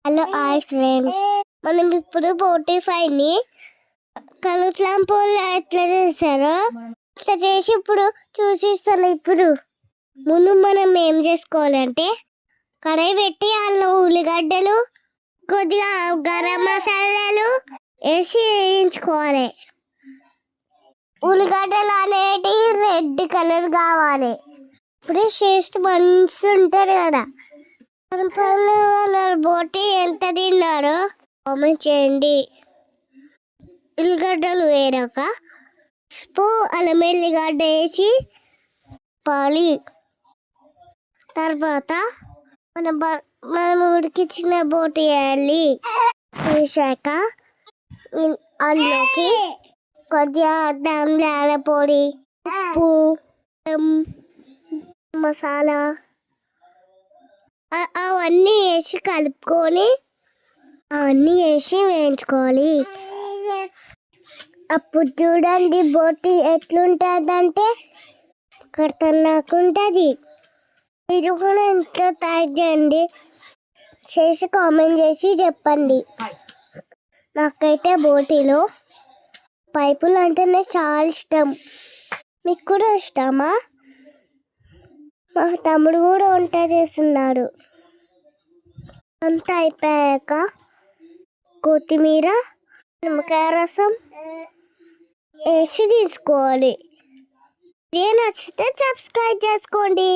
Hello hi friends, మనం ఇప్పుడు బోటీ ఫ్రైని కలుపులాంపులు ఎట్లా చేస్తారో అట్లా చేసి ఇప్పుడు చూసిస్తాను. ఇప్పుడు ముందు మనం ఏం చేసుకోవాలంటే కడాయి పెట్టి అందులో ఉల్లిగడ్డలు కొద్దిగా గరం మసాలాలు వేసి వేయించుకోవాలి. ఉల్లిగడ్డలు అనేటి రెడ్ కలర్ కావాలి. ఇప్పుడు టేస్ట్ మంచి ఉంటుంది కదా. బోటీ ఎంత తిన్నారో కామెంట్ చేయండి. ఉల్లిగడ్డలు వేరాక అల్లం ఎల్లిగడ్డ వేసి పాలి తర్వాత మనం ఉడికించిన బోటీ వేయాలి. వేసాక అందులోకి కొద్దిగా ధనియాల పొడి, ఉప్పు, మసాలా అవన్నీ వేసి కలుపుకొని అవన్నీ వేసి వేయించుకోవాలి. అప్పుడు చూడండి బోటీ ఎట్లుంటుందంటే ఖతర్నాకుంటుంది. మీరు కూడా ఇంట్లో తయారు చేయండి, చేసి కామెంట్ చేసి చెప్పండి. నాకైతే బోటీలో పైపులు అంటేనే చాలా ఇష్టం. మీకు కూడా ఇష్టమా? మా తమ్ముడు కూడా వంట చేస్తున్నాడు. అంతా అయిపోయాక కొత్తిమీర, నిమ్మకాయ రసం వేసి తీసుకోవాలి. నచ్చితే సబ్స్క్రైబ్ చేసుకోండి.